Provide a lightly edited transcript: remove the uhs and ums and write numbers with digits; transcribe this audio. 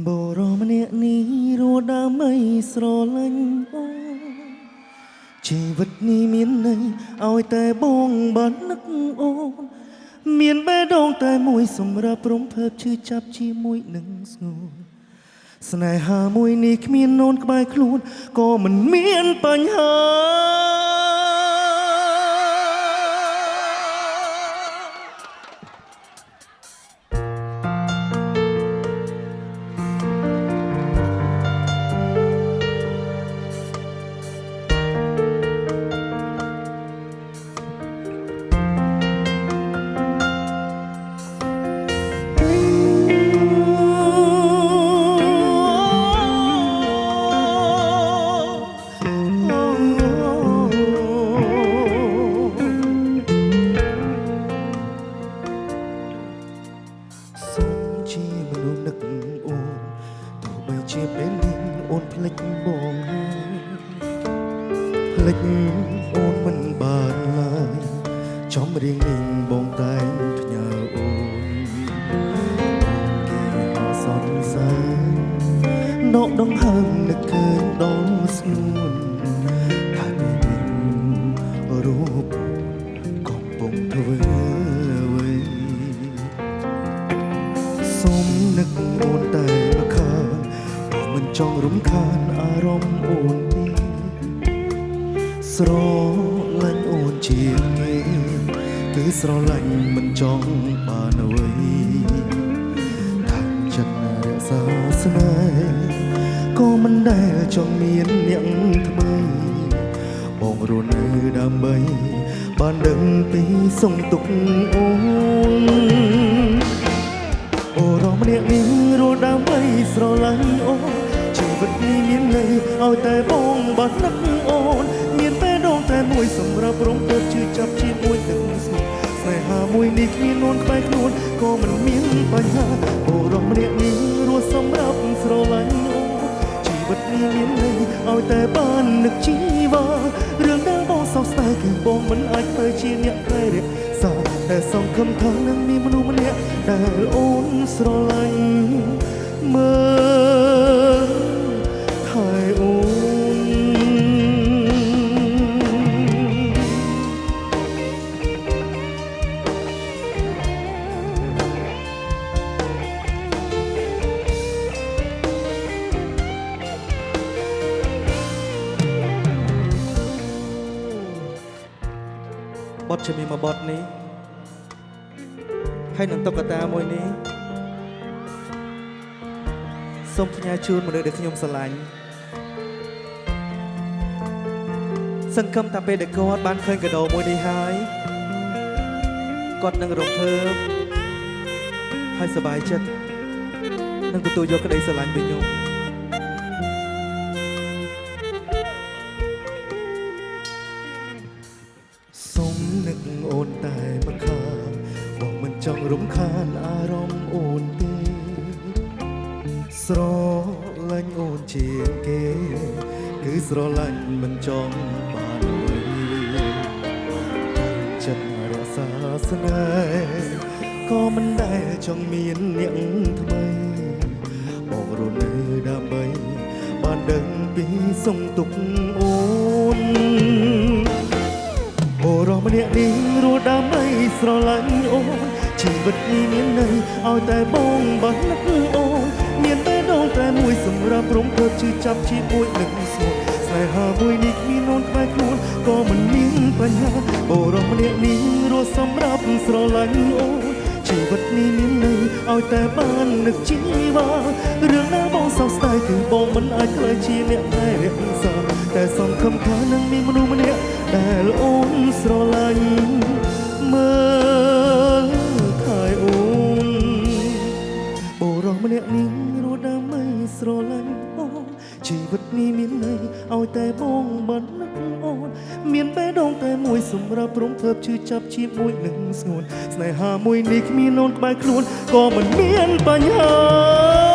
បរមម្នាក់នេះរស់ដើម្បីស្រឡាញ់អូនជីវិតនេះមានន័យឲ្យតែបងបាននឹកអូនមានបេះដូងតែមួយសម្រាប់ព្រមភើបឈឺចាប់ជាមួយនឹងស្ងួនស្នេហាមួយនេះគ្មាននូនក្បែរខ្លួនក៏មិនមានបញ្ហាជាពេលនេះអូនភ្លេចបងហើយភ្លេចអូនមិនបានឡើយចំរៀងនេះបងតែងផ្ញើអូនគេអសត់សាដកដង្ហើមនឹកឃើញដល់ស្ងួនហើយមានរូបកំពុងធ្វើអ្វីសូមនឹកអូនតែម្ខាងមិនចង់រំខានអារម្មណ៍អូនទេស្រឡាញ់អូនជាងនេះគឺស្រឡាញ់មិនចង់បានអ្វីថាចិត្តរក្សាស្នេហ៍ក៏មិនដែលចង់មានអ្នកថ្មីបងរស់នៅដើម្បីបានដឹងពីសុំទុកអូនអូរម្នាក់នេះរស់ដើម្បីស្រឡាញ់អូនជីវិតនេះមានន័យឲ្យតែបងបាននឹកអូនមានបេះដូងតែមួយសម្រាប់រំពើជឿចាប់ជាមួយនឹងស្នេហាមួយនេះគ្មាននូនក្បែរខ្លួនក៏មិនមានបញ្ហាអូរម្នាក់នេះរស់សម្រាប់ស្រឡាញ់អូនជីវិតនេះមានន័យឲ្យតែបាននឹកជីវ៉ារឿងដែលបងសោកស្ដាយគឺបងមិនអាចធ្វើជាអ្នកថែរក្សាតែសង្ឃឹមថានឹងមានមនុស្សម្នាក់ដែលអូនស្រឡាញ់មើលថែអូនបទជំនាញមួយបទនេះហើយនឹងតុក្កតាមួយនេះសូមផ្ញើជូនមនុស្សដែលខ្ញុំស្រឡាញ់សង្ឃឹមថាពេលដែលគាត់បានឃើញកាដូមួយនេះហើយគាត់នឹងរំភើបហើយសប្បាយចិត្តនឹងទទួលយកក្តីស្រឡាញ់ពីខ្ញុំសូមនឹកអូនតែម្ខាងបងមិនចង់រំខានអារម្មណ៍អូនទេស្រឡាញ់អូនជាងគេគឺស្រឡាញ់មិនចង់បានអ្វីចិត្តរក្សាស្នេហ៍ក៏មិនដែលចង់មានអ្នកថ្មីបងរស់នៅដើម្បីបានដឹងពីសុំទុកអូនអូរម្នាក់នេះរស់ដើម្បីស្រឡាញ់អូនជីវិតនេះមានន័យឲ្យតែបងបាននឹកអូនមានបេះដូងតែមួយសម្រាប់ព្រមធ្វើជឿចាប់ជាមួយនឹងស្មោះស្នេហាមួយនេះគ្មាននូនក្បែរខ្លួនក៏មិនមានបញ្ហាអូរម្នាក់នេះរស់សម្រាប់ស្រឡាញ់អូនជីវិតនេះមានន័យឲ្យតែបាននឹកជីវ៉ារឿងដែលបងសោកស្ដាយគឺបងមិនអាចធ្វើជាអ្នកថែរក្សាតែសង្ឃឹមថានឹងមានមនុស្សម្នាក់ដែលអូនស្រឡាញ់មើលថែអូនអូរម្នាក់នេះរស់ដើម្បីស្រឡាញ់អូនជីវិតនេះមានន័យឲ្យតែបងបាននឹកអូនមានបេះដូងតែមួយសម្រាប់ព្រមធ្វើជឿចាប់ជាមួយនឹងស្ងួនស្នេហាមួយនេះគ្មាននូនក្បែរខ្លួនក៏មិនមានបញ្ហា